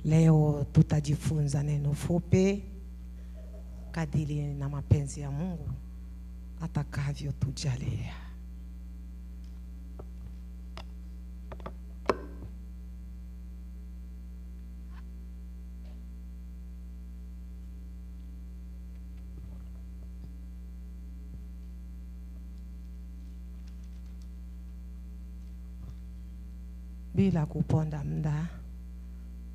Leo tutajifunza neno fupi kadiri na mapenzi ya Mungu atakavyo tujalia. Bila kuponda muda,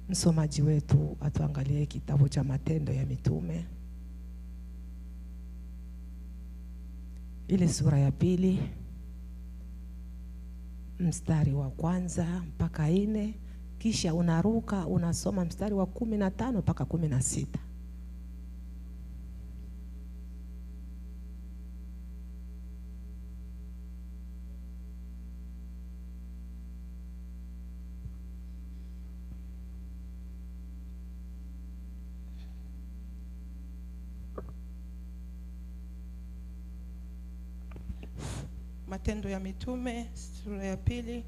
msomaji wetu atuangalie kitabu cha Matendo ya Mitume, ile sura ya 2 mstari wa 1 mpaka 4, kisha unaruka unasoma mstari wa 15 mpaka 16. Matendo ya Mitume sura ya 2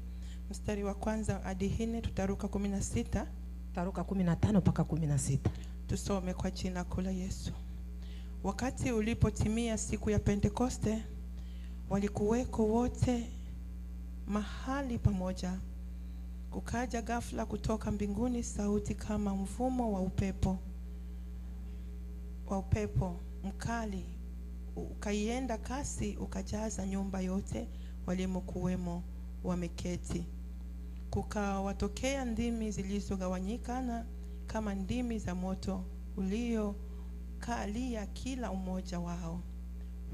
mstari wa 1 hadi 4, tutaruka 16, taruka 15 mpaka 16. Tusome kwa jina la Yesu. Wakati ulipotimia siku ya Pentekoste, walikuweko wote mahali pamoja. Kukaja ghafla kutoka mbinguni sauti kama mvumo wa upepo mkali, ukaienda kasi ukajaza nyumba yote walimokuwemo wameketi. Kukawatokea ndimi zilizogawanyikana kama ndimi za moto uliokalia kila umoja wao.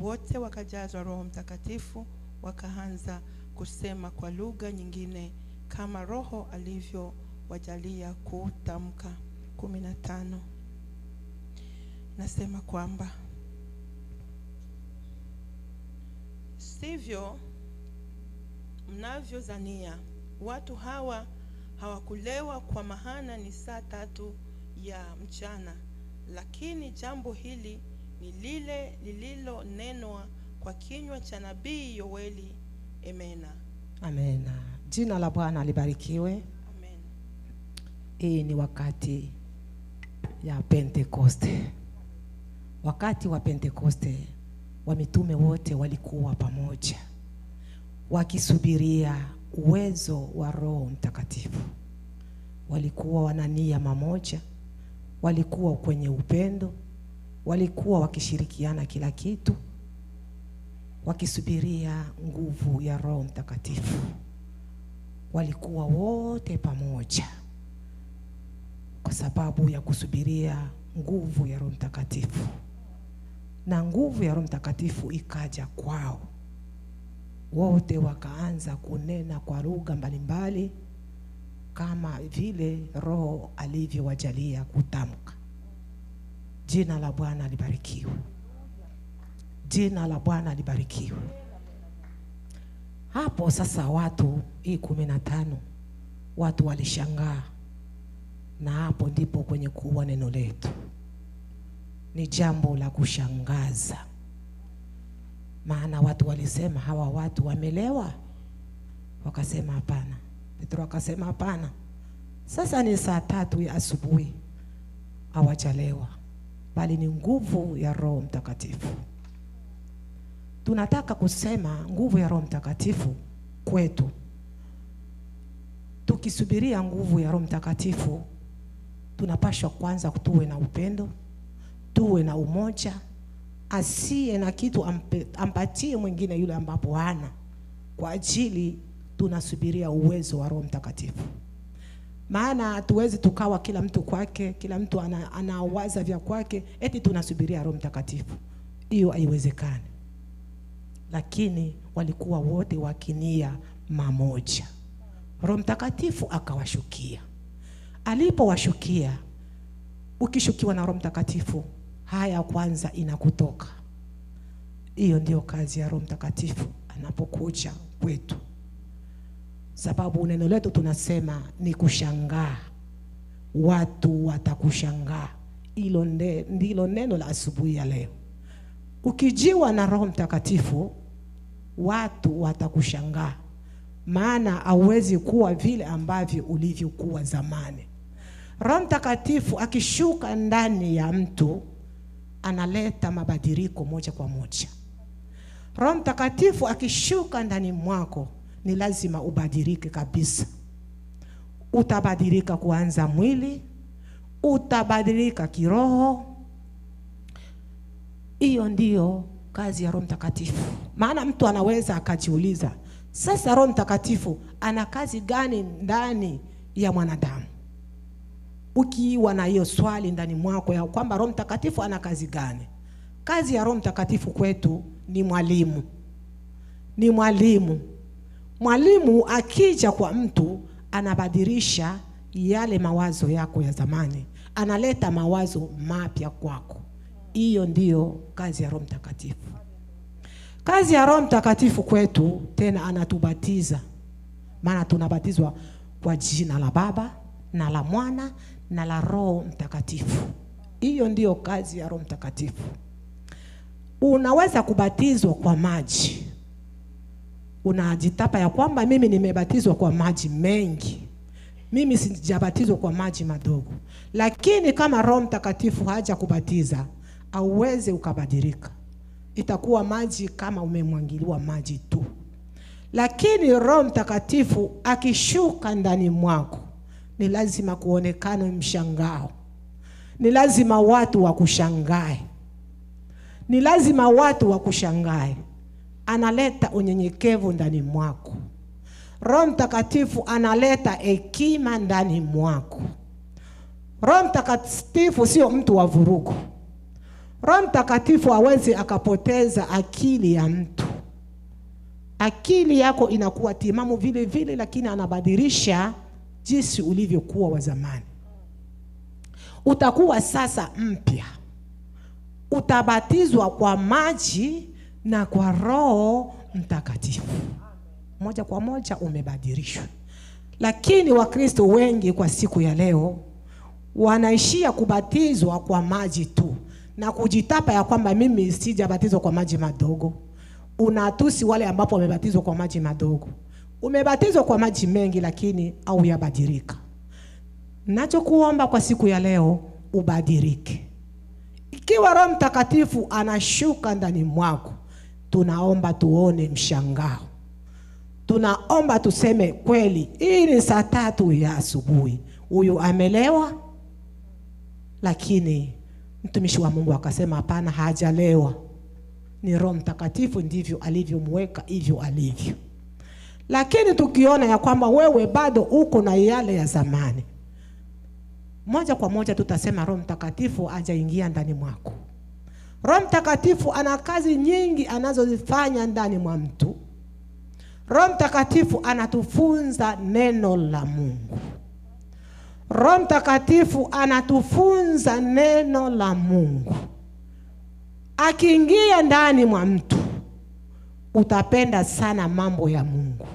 Wote wakajazwa Roho Mtakatifu, wakaanza kusema kwa lugha nyingine kama Roho alivyowajalia kutamka. 15. Nasema kwamba sivyo mnavyozania, watu hawa hawakulewa, kwa maana ni saa 3 ya mchana. Lakini jambo hili ni lile lililonenwa kwa kinywa cha nabii Yoeli. Amena. Amena. Jina la Bwana libarikiwe. Amen. Hii ni wakati ya Pentekoste. Wakati wa Pentekoste, wa mitume wote walikuwa pamoja wakisubiria uwezo wa Roho Mtakatifu. Walikuwa wanania mamoja, walikuwa kwenye upendo, walikuwa wakishirikiana kila kitu, wakisubiria nguvu ya Roho Mtakatifu. Walikuwa wote pamoja kwa sababu ya kusubiria nguvu ya Roho Mtakatifu. Na nguvu ya Roho Mtakatifu ikaja kwao. Wote wakaanza kunena kwa lugha mbalimbali kama vile Roho alivyowajalia kutamka. Jina la Bwana libarikiwe. Jina la Bwana libarikiwe. Hapo sasa watu 15 watu walishangaa, na hapo ndipo kwenye kuwa neno letu. Ni jambo la kushangaza. Maana watu walisema hawa watu wamelewa. Wakasema hapana. Petro akasema hapana. Sasa ni saa 3 ya asubuhi. Hawajalewa, bali ni nguvu ya Roho Mtakatifu. Tunataka kusema nguvu ya Roho Mtakatifu kwetu. Tukisubiria nguvu ya Roho Mtakatifu, tunapaswa kwanza tuwe na upendo, tuwe na umoja, asiye na kitu ampatie mwingine yule ambapo hana, kwa ajili tunasubiria uwezo wa Roho Mtakatifu. Maana hatuwezi tukawa kila mtu kwake, kila mtu anawaza vya kwake eti tunasubiria Roho Mtakatifu. Hiyo haiwezekani. Lakini walikuwa wote wakinia mamoja. Roho Mtakatifu akawashukia. Alipowashukia, ukishukiwa na Roho Mtakatifu, haya kwanza inakutoka. Hiyo ndio kazi ya Roho Mtakatifu anapokuja kwetu. Sababu neno letu tunasema ni kushangaa. Watu watakushangaa. Hilo ndilo neno la asubuhi ya leo. Ukijiwa na Roho Mtakatifu, watu watakushangaa. Maana hauwezi kuwa vile ambavyo ulivyokuwa zamani. Roho Mtakatifu akishuka ndani ya mtu analeta mabadiliko moja kwa moja. Roho Mtakatifu akishuka ndani mwako ni lazima ubadilike kabisa. Utabadilika kuanza mwili, utabadilika kiroho. Hiyo ndiyo kazi ya Roho Mtakatifu. Maana mtu anaweza akajiuliza, sasa Roho Mtakatifu ana kazi gani ndani ya mwanadamu? Ukiwa na hiyo swali ndani mwako ya kwamba Roho Mtakatifu ana kazi gani? Kazi ya Roho Mtakatifu kwetu ni mwalimu. Ni mwalimu. Mwalimu akija kwa mtu anabadilisha yale mawazo yako ya zamani, analeta mawazo mapya kwako. Hiyo ndiyo kazi ya Roho Mtakatifu. Kazi ya Roho Mtakatifu kwetu tena anatubatiza. Maana tunabatizwa kwa jina la Baba na la Mwana na la Roho Mtakatifu. Hiyo ndiyo kazi ya Roho Mtakatifu. Unaweza kubatizwa kwa maji. Unajitapa ya kwamba mimi nimebatizwa kwa maji mengi, mimi sijabatizwa kwa maji madogo. Lakini kama Roho Mtakatifu haja kubatiza, auweze ukabadilika. Itakuwa maji kama umemwangiliwa maji tu. Lakini Roho Mtakatifu akishuka ndani mwako, ni lazima kuonekane mshangao. Ni lazima watu wakushangae. Ni lazima watu wakushangae. Analeta unyenyekevu ndani mwako. Roho Mtakatifu analeta hekima ndani mwako. Roho Mtakatifu sio mtu wa vurugu. Roho Mtakatifu hawezi akapoteza akili ya mtu. Akili yako inakuwa timamu vile vile, lakini anabadilisha jinsi ulivyokuwa wa zamani. Utakuwa sasa mpya. Utabatizwa kwa maji na kwa Roho Mtakatifu. Moja kwa moja umebadilishwa. Lakini Wakristo wengi kwa siku ya leo wanaishia kubatizwa kwa maji tu na kujitapa ya kwamba mimi sijabatizwa kwa maji madogo. Unatusi wale ambapo wamebatizwa kwa maji madogo. Umebatizwa kwa maji mengi lakini au yabadilika. Nachokuomba kwa siku ya leo ubadilike. Ikiwa Roho Mtakatifu anashuka ndani mwako, tunaomba tuone mshangao. Tunaomba tuseme kweli, hii ni saa 3 ya asubuhi. Huyu amelewa. Lakini mtumishi wa Mungu akasema hapana, hajalewa. Ni Roho Mtakatifu ndivyo alivyomweka hivyo alivyo. Lakini tukiona ya kwamba wewe bado uko na yale ya zamani, moja kwa moja tutasema Roho Mtakatifu hajaingia ndani mwako. Roho Mtakatifu ana kazi nyingi anazozifanya ndani mwa mtu. Roho Mtakatifu anatufunza neno la Mungu. Roho Mtakatifu anatufunza neno la Mungu. Akiingia ndani mwa mtu, utapenda sana mambo ya Mungu.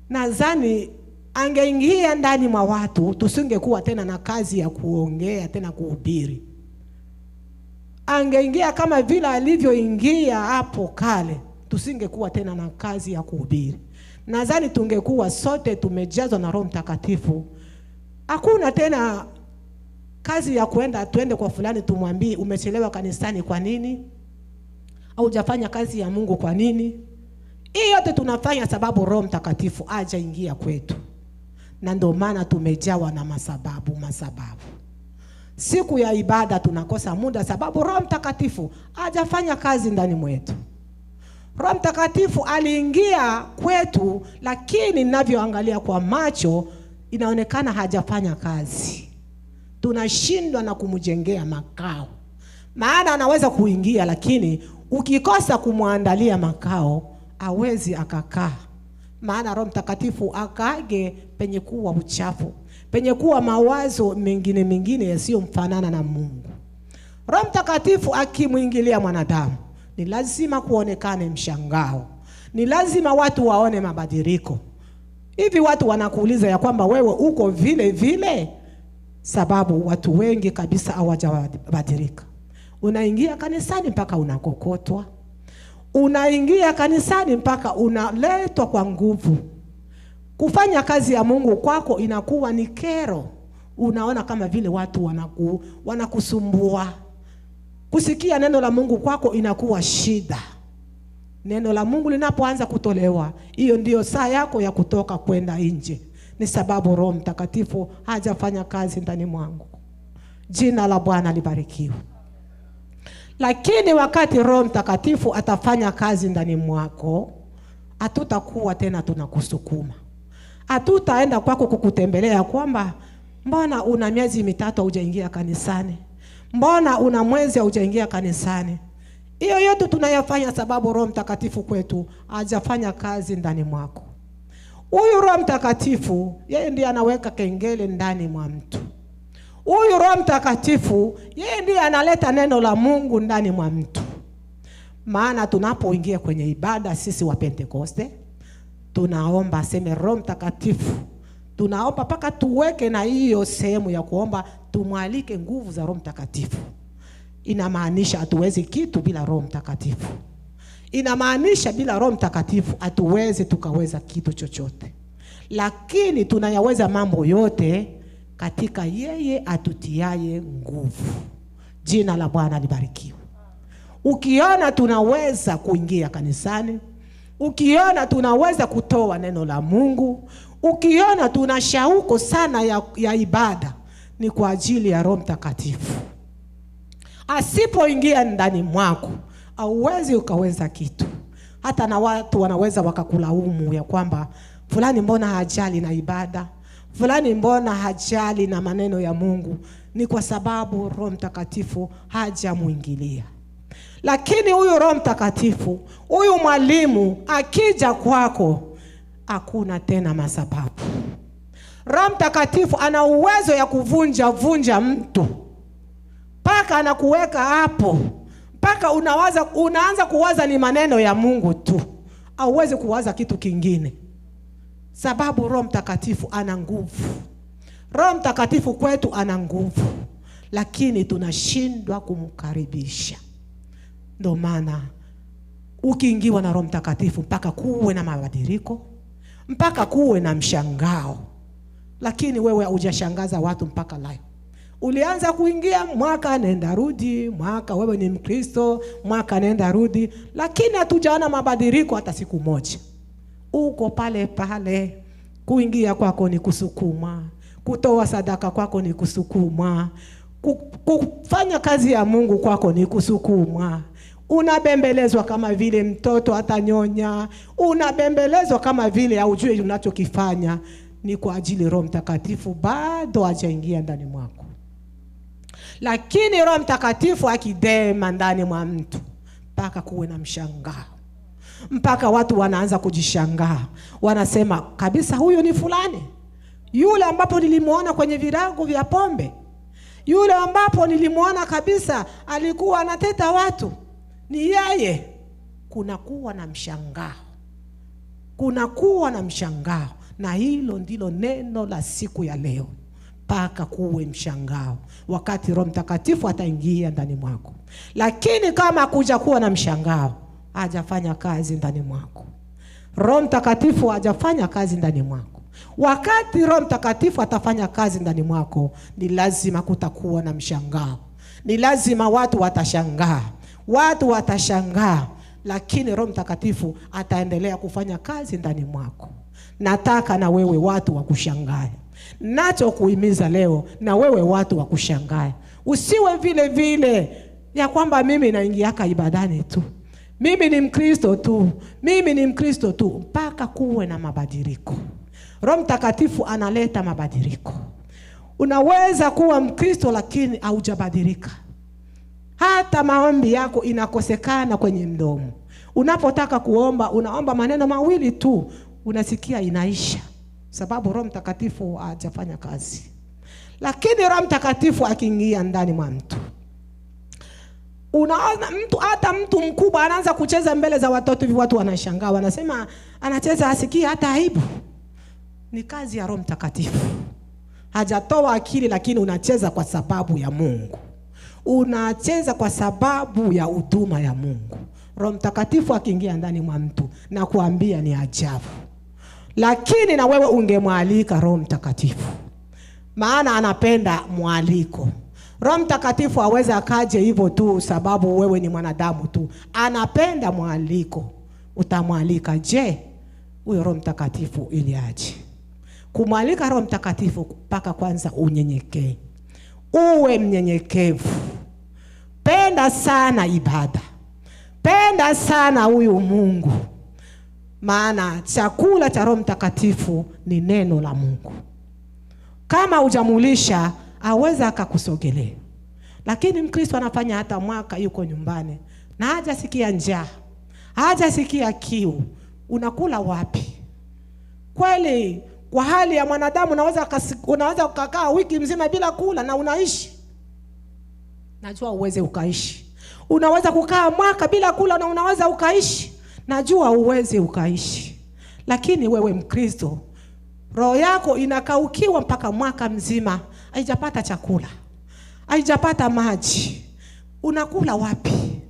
Nadhani angeingia ndani mwa watu, tusingekuwa tena na kazi ya kuongea tena kuhubiri. Angeingia kama vile alivyoingia hapo kale, tusingekuwa tena na kazi ya kuhubiri. Nadhani tungekuwa sote tumejazwa na Roho Mtakatifu. Hakuna tena kazi ya tuende kwa fulani tumwambie umechelewa kanisani kwa nini? Au hujafanya kazi ya Mungu kwa nini? Hii yote tunafanya sababu Roho Mtakatifu hajaingia kwetu. Na ndio maana tumejawa na masababu. Siku ya ibada tunakosa muda sababu Roho Mtakatifu hajafanya kazi ndani mwetu. Roho Mtakatifu aliingia kwetu, lakini ninavyoangalia kwa macho inaonekana hajafanya kazi. Tunashindwa na kumjengea makao. Maana anaweza kuingia, lakini ukikosa kumwandalia makao hawezi akakaa. Maana Roho Mtakatifu akage penye kuwa uchafu, penye kuwa mawazo mengine yasiyomfanana na Mungu. Roho Mtakatifu akimwingilia mwanadamu, ni lazima kuonekane mshangao. Ni lazima watu waone mabadiliko. Hivi watu wanakuuliza ya kwamba wewe uko vile vile? Sababu watu wengi kabisa hawajabadilika. Unaingia kanisani mpaka unakokotwa. Unaingia kanisani mpaka unaletwa kwa nguvu. Kufanya kazi ya Mungu kwako inakuwa ni kero. unaona kama vile watu wanakusumbua. Kusikia neno la Mungu kwako inakuwa shida. Neno la Mungu linapoanza kutolewa, hiyo ndio saa yako ya kutoka kwenda nje. Ni sababu Roho Mtakatifu hajafanya kazi ndani mwangu. Jina la Bwana libarikiwe. Lakini wakati Roho Mtakatifu atafanya kazi ndani mwako, hatutakuwa tena tunakusukuma. Hatutaenda kwako kukutembelea kwamba mbona una miezi 3 hujaingia kanisani? Mbona una mwezi hujaingia kanisani? Hiyo yote tunayafanya sababu Roho Mtakatifu kwetu hajafanya kazi ndani mwako. Huyu Roho Mtakatifu yeye ndiye anaweka kengele ndani mwa mtu. Huyu Roho Mtakatifu yeye ndiye analeta neno la Mungu ndani mwa mtu. Maana tunapoingia kwenye ibada sisi wa Pentekoste, tunaomba aseme Roho Mtakatifu. Tunaomba paka tuweke na hiyo sehemu ya kuomba tumwalike nguvu za Roho Mtakatifu. Inamaanisha hatuwezi kitu bila Roho Mtakatifu. Inamaanisha bila Roho Mtakatifu hatuwezi tukaweza kitu chochote. Lakini tunayaweza mambo yote katika yeye atutiaye nguvu. Jina la Bwana libarikiwe. Ukiona tunaweza kuingia kanisani, ukiona tunaweza kutoa neno la Mungu, ukiona tuna shauku sana ya ibada, ni kwa ajili ya Roho Mtakatifu. Asipoingia ndani mwako, hauwezi ukaweza kitu. Hata na watu wanaweza wakakulaumu ya kwamba fulani mbona hajali na ibada, fulani mbona hajali na maneno ya Mungu. Ni kwa sababu Roho Mtakatifu hajamuingilia. Lakini huyu Roho Mtakatifu, huyu mwalimu akija kwako, hakuna tena masababu. Roho Mtakatifu ana uwezo ya kuvunja mtu. Paka anakuweka hapo. Paka unaanza kuwaza ni maneno ya Mungu tu. Hauwezi kuwaza kitu kingine. Sababu Roho Mtakatifu ana nguvu. Roho Mtakatifu kwetu ana nguvu. Lakini tunashindwa kumkaribisha. Ndio maana ukiingiwa na Roho Mtakatifu mpaka kuwe na mabadiliko, mpaka kuwe na mshangao. Lakini wewe hujashangaza watu mpaka leo. Ulianza kuingia mwaka nenda rudi, mwaka wewe ni Mkristo, mwaka nenda rudi, lakini hatujaona mabadiliko hata siku moja. Uko pale pale. Kuingia kwako ni kusukuma, kutoa sadaka kwako ni kusukuma, kufanya kazi ya Mungu kwako ni kusukuma. Unabembelezwa kama vile mtoto atanyonya, unabembelezwa kama vile haujui unachokifanya. Ni kwa ajili Roho Mtakatifu bado hajaingia ndani mwako. Lakini Roho Mtakatifu akidema ndani mwa mtu, mpaka kuwe na mshangao. Mpaka watu wanaanza kujishangaa. Wanasema kabisa huyo ni fulani. Yule ambapo nilimuona kwenye virago vya pombe. Yule ambapo nilimuona kabisa alikuwa anateta watu. Ni yeye. Kunakuwa na mshangao. Kunakuwa na mshangao. Na hilo ndilo neno la siku ya leo. Paka kuwe mshangao wakati Roho Mtakatifu ataingia ndani mwako. Lakini kama kuja kuwa na mshangao, hajafanya kazi ndani mwako. Roho Mtakatifu hajafanya kazi ndani mwako. Wakati Roho Mtakatifu atafanya kazi ndani mwako, ni lazima kutakuwa na mshangao. Ni lazima watu watashangaa. Watu watashangaa, lakini Roho Mtakatifu ataendelea kufanya kazi ndani mwako. Nataka na wewe watu wakushangae. Nacho kuhimiza leo na wewe watu wakushangae. Usiwe vile vile ya kwamba mimi naingiaka ibadani tu, mimi ni Mkristo tu, mimi ni Mkristo tu. Mpaka kuwe na mabadiliko. Roho Mtakatifu analeta mabadiliko. Unaweza kuwa Mkristo lakini haujabadilika. Hata maombi yako inakosekana kwenye mdomo. Unapotaka kuomba, unaomba maneno mawili tu, unasikia inaisha. Sababu Roho Mtakatifu hajafanya kazi. Lakini Roho Mtakatifu akiingia ndani mwa mtu, unaona mtu, hata mtu mkubwa anaanza kucheza mbele za watoto hivi, watu wanashangaa, wanasema anacheza asikii hata aibu. Ni kazi ya Roho Mtakatifu. Hajatoa akili, lakini unacheza kwa sababu ya Mungu. Unacheza kwa sababu ya huduma ya Mungu. Roho Mtakatifu akiingia ndani mwa mtu, na kuambia ni ajabu. Lakini na wewe ungemwalika Roho Mtakatifu. maana anapenda mwaliko. Roho Mtakatifu hawezi akaje hivyo tu sababu wewe ni mwanadamu tu. Anapenda mwaliko. Utamwalika je? Huyo Roho Mtakatifu ili aje. Kumwalika Roho Mtakatifu mpaka kwanza unyenyekee. Uwe mnyenyekevu. Penda sana ibada. Penda sana huyu Mungu. Maana chakula cha Roho Mtakatifu ni neno la Mungu. Kama hujamulisha aweza akakusogelea. Lakini Mkristo anafanya hata mwaka yuko nyumbani na hajasikia njaa, hajasikia kiu. Unakula wapi? Kweli kwa hali ya mwanadamu unaweza ukakaa wiki mzima bila kula na unaishi. Najua uweze ukaishi. Unaweza kukaa mwaka bila kula na unaweza ukaishi. Najua uweze ukaishi. Lakini wewe Mkristo, roho yako inakaukiwa mpaka mwaka mzima, haijapata chakula, haijapata maji. Unakula wapi?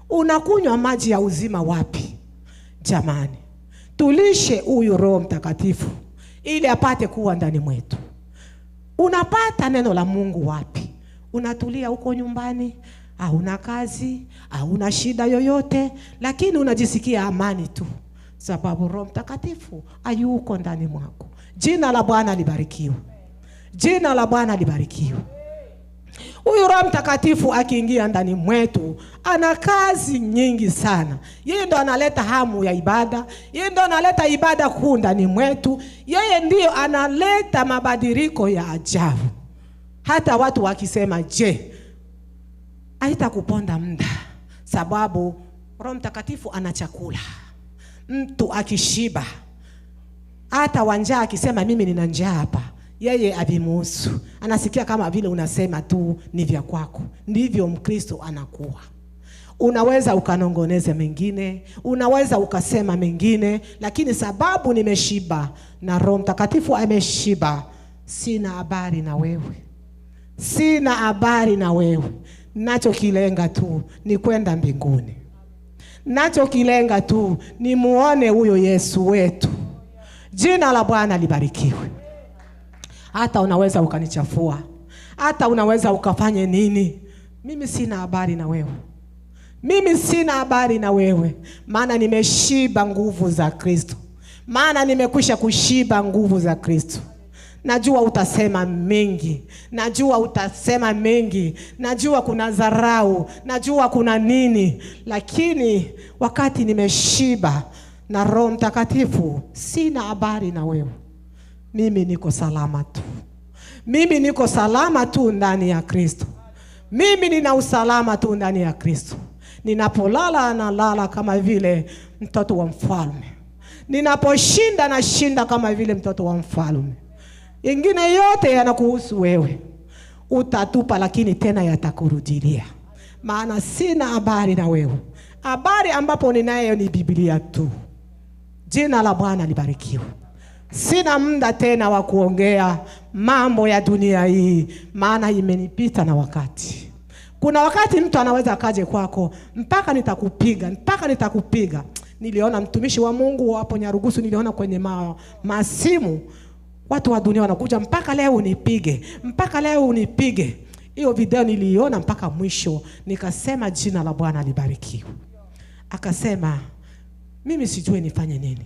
Unakunywa maji ya uzima wapi? Jamani, tulishe huyu Roho Mtakatifu ili apate kuwa ndani mwetu. Unapata neno la Mungu wapi? Unatulia huko nyumbani, hauna kazi, hauna shida yoyote, lakini unajisikia amani tu sababu Roho Mtakatifu hayuko ndani mwako. Jina la Bwana libarikiwe. Jina la Bwana libarikiwe. Huyu Roho Mtakatifu akiingia ndani mwetu ana kazi nyingi sana. Yeye ndo analeta hamu ya ibada. Yeye ndo analeta ibada kuu ndani mwetu. Yeye ndio analeta mabadiliko ya ajabu. Hata watu wakisema je, haitakuponda muda sababu Roho Mtakatifu ana chakula. Mtu akishiba, hata wanjaa akisema mimi nina njaa hapa, yeye avimuhusu. Anasikia kama vile unasema tu ni vya kwako. Ndivyo Mkristo anakuwa. Unaweza ukanongoneze mengine, unaweza ukasema mengine, lakini sababu nimeshiba na Roho Mtakatifu ameshiba, sina habari na wewe. Sina habari na wewe. Nacho kilenga tu ni kwenda mbinguni. Nacho kilenga tu ni muone huyo Yesu wetu. Jina la Bwana libarikiwe. Hata unaweza ukanichafua, hata unaweza ukafanye nini, mimi sina habari na wewe. Mimi sina habari na wewe, maana nimeshiba nguvu za Kristo. Maana nimekwisha kushiba nguvu za Kristo. Najua utasema mengi, najua utasema mengi, najua kuna dharau, najua kuna nini, lakini wakati nimeshiba na Roho Mtakatifu, sina habari na wewe. Mimi niko salama tu. Mimi niko salama tu ndani ya Kristo. Mimi nina usalama tu ndani ya Kristo. Ninapolala nalala kama vile mtoto wa mfalme. Ninaposhinda nashinda kama vile mtoto wa mfalme. Ingine yote yanakuhusu wewe. Utatupa lakini tena yatakurudilia. Maana sina habari na wewe. Habari ambapo ninayo ni Biblia tu. Jina la Bwana libarikiwe. Sina muda tena wa kuongea mambo ya dunia hii, maana imenipita na wakati. Kuna wakati mtu anaweza kaje kwako, mpaka nitakupiga. Niliona mtumishi wa Mungu hapo Nyarugusu, niliona kwenye masimu watu wa dunia wanakuja mpaka leo unipige, mpaka leo unipige. Hiyo video niliona mpaka mwisho, nikasema jina la Bwana libarikiwe. Akasema mimi sijui nifanye nini.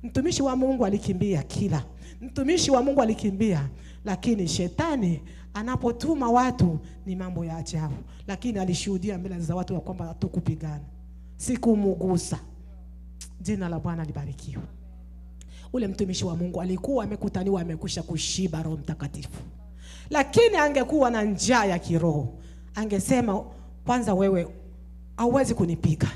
Mtumishi wa Mungu alikimbia kila. Mtumishi wa Mungu alikimbia, lakini shetani anapotuma watu ni mambo ya ajabu. Lakini alishuhudia mbele za watu ya kwamba hatukupigana. Sikumugusa. Jina la Bwana libarikiwe. Ule mtumishi wa Mungu alikuwa amekutaniwa amekwisha kushiba Roho Mtakatifu. Lakini angekuwa na njaa ya kiroho, angesema kwanza wewe hauwezi kunipiga.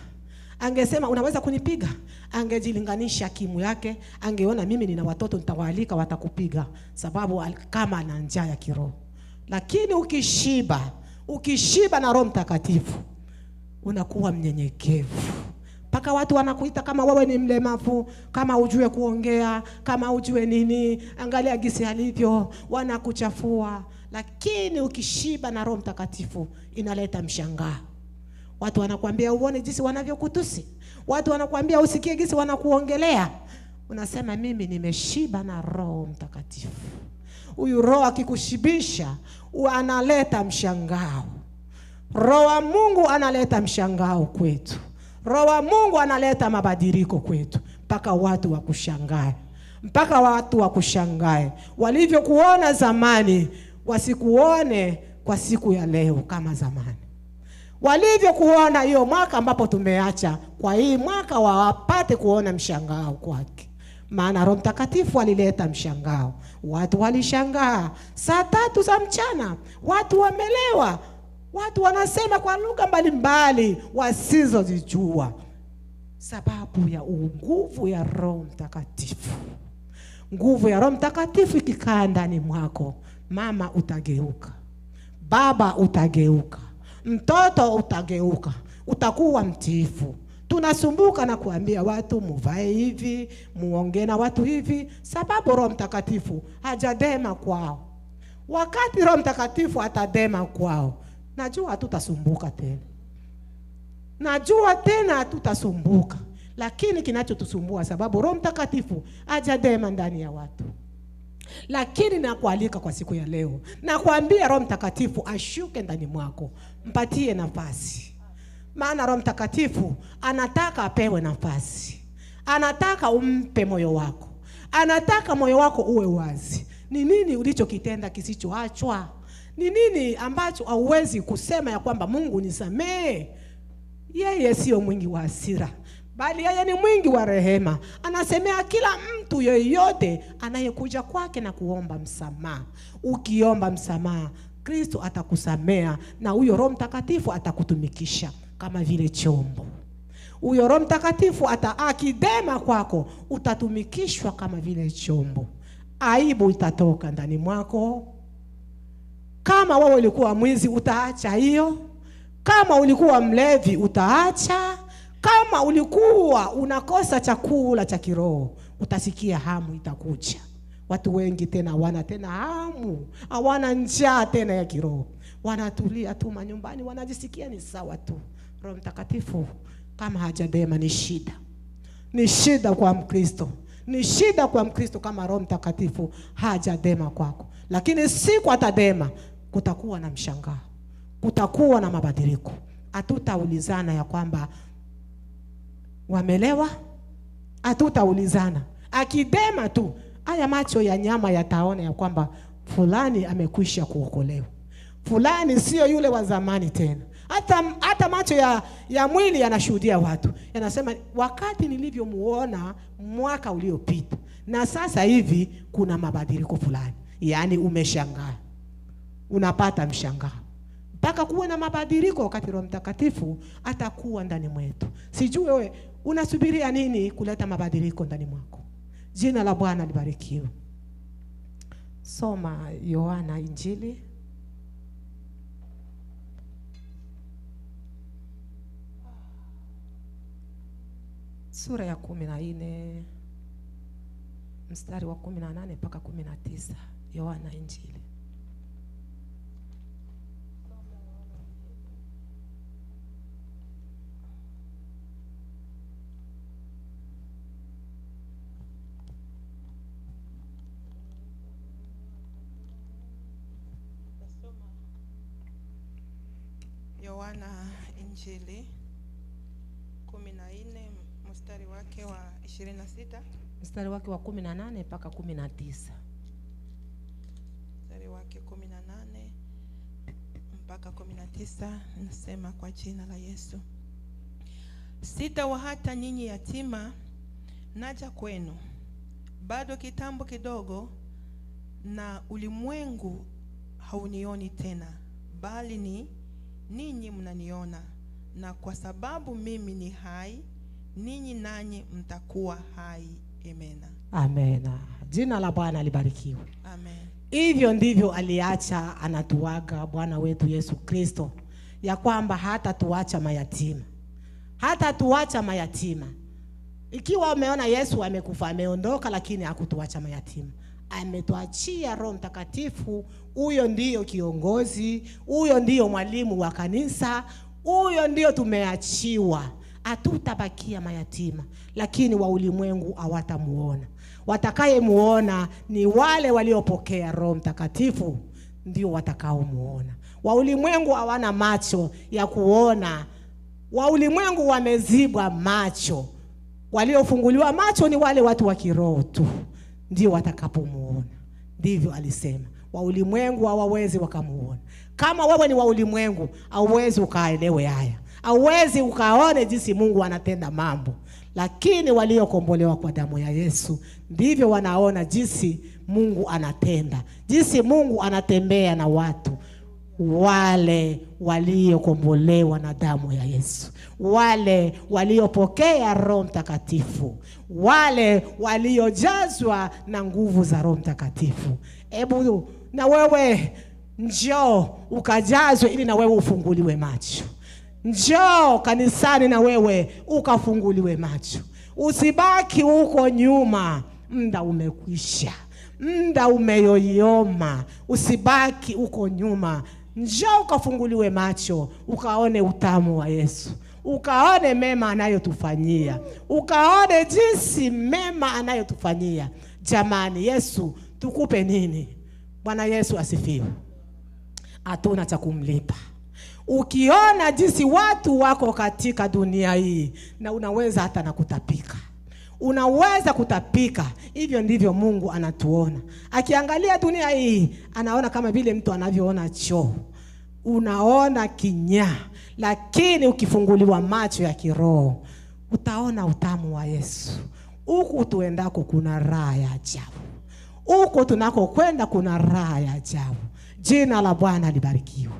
Angesema unaweza kunipiga. Angejilinganisha kimu yake, angeona mimi nina watoto nitawaalika watakupiga sababu kama ana njaa ya kiroho. Lakini ukishiba na Roho Mtakatifu, unakuwa mnyenyekevu. Paka watu wanakuita kama wewe ni mlemavu, kama ujue kuongea, kama ujue nini, angalia gisi alivyo, wanakuchafua. Lakini ukishiba na Roho Mtakatifu, inaleta mshangao. Watu wanakuambia uone jinsi wanavyokutusi. Watu wanakuambia usikie jinsi wanakuongelea. Unasema mimi nimeshiba na Roho Mtakatifu. Huyu Roho akikushibisha analeta mshangao. Roho wa Mungu analeta mshangao kwetu. Roho wa Mungu analeta mabadiliko kwetu, mpaka watu wakushangae. Mpaka watu wakushangae. Walivyokuona zamani wasikuone kwa siku ya leo kama zamani. Walivyokuona hiyo mwaka ambapo tumeacha, kwa hii mwaka wapate kuona mshangao kwake. Maana Roho Mtakatifu alileta mshangao. Watu walishangaa. Saa 3 za mchana watu wamelewa. Watu wanasema kwa lugha mbalimbali wasizozijua, sababu ya nguvu ya Roho Mtakatifu. Nguvu ya Roho Mtakatifu ikikaa ndani mwako, mama utageuka, baba utageuka, mtoto utageuka, utakuwa mtiifu. Tunasumbuka na kuambia watu muvae hivi, muongee na watu hivi, sababu Roho Mtakatifu hajadema kwao. Wakati Roho Mtakatifu atadema kwao, najua hatutasumbuka tena. Najua tena hatutasumbuka. Lakini kinachotusumbua sababu Roho Mtakatifu hajadema ndani ya watu. Lakini nakualika kwa siku ya leo, nakuambia Roho Mtakatifu ashuke ndani mwako. Mpatie nafasi. Maana Roho Mtakatifu anataka apewe nafasi. Anataka umpe moyo wako. Anataka moyo wako uwe wazi. Ni nini ulichokitenda kisichoachwa? Ni nini ambacho hauwezi kusema ya kwamba Mungu nisamee? Yeye sio mwingi wa hasira, bali yeye ni mwingi wa rehema. Anasemea kila mtu yeyote anayekuja kwake na kuomba msamaha. Ukiomba msamaha, Kristo atakusamea, na huyo Roho Mtakatifu atakutumikisha kama vile chombo. Huyo Roho Mtakatifu akidema kwako, utatumikishwa kama vile chombo. Aibu itatoka ndani mwako. Kama wewe ulikuwa mwizi, utaacha hiyo. Kama ulikuwa mlevi, utaacha. Kama ulikuwa unakosa chakula cha kiroho, utasikia hamu itakuja. Watu wengi tena hawana tena hamu, hawana njaa tena ya kiroho. Wanatulia tu manyumbani, wanajisikia ni sawa tu. Roho Mtakatifu kama hajadema ni shida. Ni shida kwa Mkristo. Ni shida kwa Mkristo kama Roho Mtakatifu hajadema kwako. Lakini siku atadema, kutakuwa na mshangao. Kutakuwa na mabadiliko. Hatutaulizana ya kwamba wamelewa. Hatutaulizana. Akidema tu, haya macho ya nyama yataona ya kwamba fulani amekwisha kuokolewa. Fulani sio yule wa zamani tena. Hata macho ya mwili yanashuhudia watu. Yanasema wakati nilivyomuona mwaka uliopita na sasa hivi kuna mabadiliko fulani. Yaani umeshangaa. Unapata mshangao. Mpaka kuwe na mabadiliko wakati Roho Mtakatifu atakuwa ndani mwetu. Sijui wewe unasubiria nini kuleta mabadiliko ndani mwako. Jina la Bwana libarikiwe. Soma Yohana Injili sura ya 14 mstari wa 18 mpaka 19. Yohana Injili. Yohana Injili 14 mstari wake wa 26. Mstari wake wa 18 mpaka 19. Mstari wake 18 mpaka 19 nasema kwa jina la Yesu. Sitawaacha nyinyi yatima, naja kwenu. Bado kitambo kidogo na ulimwengu haunioni tena, bali ninyi mnaniona, na kwa sababu mimi ni hai, ninyi nanyi mtakuwa hai. Amena. Amena. Jina la Bwana libarikiwe. Amen. Hivyo ndivyo aliacha anatuaga Bwana wetu Yesu Kristo, ya kwamba hata tuacha mayatima. Hata tuacha mayatima. Ikiwa umeona Yesu amekufa, ameondoka, lakini hakutuacha mayatima. Ametuachia Roho Mtakatifu. Huyo ndiyo kiongozi, huyo ndiyo mwalimu wa kanisa, huyo ndiyo tumeachiwa. Hatutabakia mayatima, lakini wa ulimwengu hawatamuona. Watakayemuona ni wale waliopokea Roho Mtakatifu, ndio watakaomuona. Wa ulimwengu hawana macho ya kuona. Wa ulimwengu wamezibwa macho. Waliofunguliwa macho ni wale watu wa kiroho tu, ndio watakapomuona. Ndivyo alisema. Wa ulimwengu hawawezi wakamuona. Kama wewe ni wa ulimwengu, hauwezi ukaelewe haya. Hauwezi ukaone jinsi Mungu anatenda mambo. Lakini waliokombolewa kwa damu ya Yesu, ndivyo wanaona jinsi Mungu anatenda, jinsi Mungu anatembea na watu. Wale waliokombolewa na damu ya Yesu, wale waliopokea Roho Mtakatifu, wale waliojazwa na nguvu za Roho Mtakatifu. Hebu na wewe njoo ukajazwe ili na wewe ufunguliwe macho. Njoo kanisani na wewe ukafunguliwe macho. Usibaki huko nyuma, muda umekwisha, muda umeyoyoma. Usibaki huko nyuma. Njoo ukafunguliwe macho, ukaone utamu wa Yesu, ukaone mema anayotufanyia, ukaone jinsi mema anayotufanyia. Jamani, Yesu tukupe nini? Bwana Yesu asifiwe. Hatuna cha kumlipa. Ukiona jinsi watu wako katika dunia hii, na unaweza hata na kutapika. Unaweza kutapika. Hivyo ndivyo Mungu anatuona. Akiangalia dunia hii, anaona kama vile mtu anavyoona choo. Unaona kinyaa. Lakini ukifunguliwa macho ya kiroho, utaona utamu wa Yesu. Huku tuendako kuna raha ya ajabu. Huko tunako kwenda kuna raha ya ajabu. Jina la Bwana libarikiwe.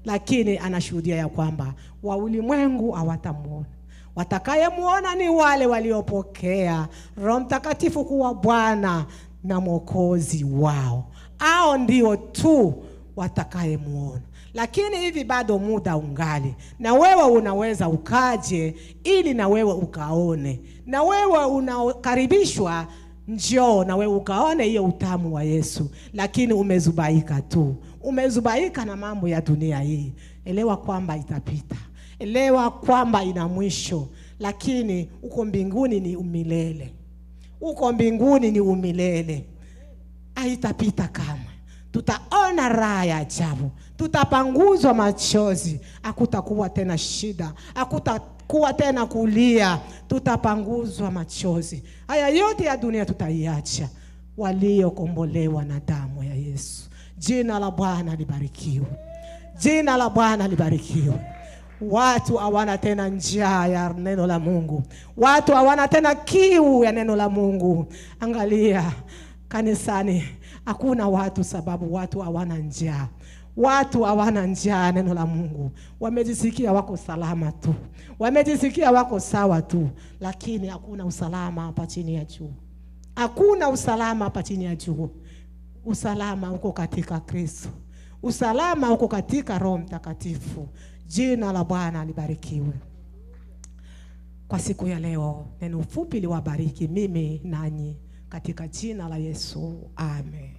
Lakini anashuhudia ya kwamba wa ulimwengu hawatamuona. Watakayemuona ni wale waliopokea Roho Mtakatifu kuwa Bwana na Mwokozi wao. Hao ndio tu watakayemuona. Lakini hivi bado muda ungali. Na wewe unaweza ukaje ili na wewe ukaone. Na wewe unakaribishwa, njoo na wewe ukaone hiyo utamu wa Yesu. Lakini umezubaika tu. Umezubaika na mambo ya dunia hii. Elewa kwamba itapita. Elewa kwamba ina mwisho. Lakini uko mbinguni ni umilele. Uko mbinguni ni umilele. Haitapita kamwe. Tutaona raha ya ajabu. Tutapanguzwa machozi. Hakutakuwa tena shida. Hakutakuwa tena kulia. Tutapanguzwa machozi. Haya yote ya dunia tutaiacha. Waliokombolewa na damu ya Yesu. Jina la Bwana libarikiwe. Jina la Bwana libarikiwe. Watu hawana tena njaa ya neno la Mungu. Watu hawana tena kiu ya neno la Mungu. Angalia kanisani hakuna watu, sababu watu hawana njaa. Watu hawana njaa ya neno la Mungu. Wamejisikia wako salama tu. Wamejisikia wako sawa tu. Lakini hakuna usalama hapa chini ya juu. Hakuna usalama hapa chini ya juu. Usalama uko katika Kristo. Usalama uko katika Roho Mtakatifu. Jina la Bwana libarikiwe. Kwa siku ya leo, neno fupi liwabariki mimi nanyi katika jina la Yesu. Amen.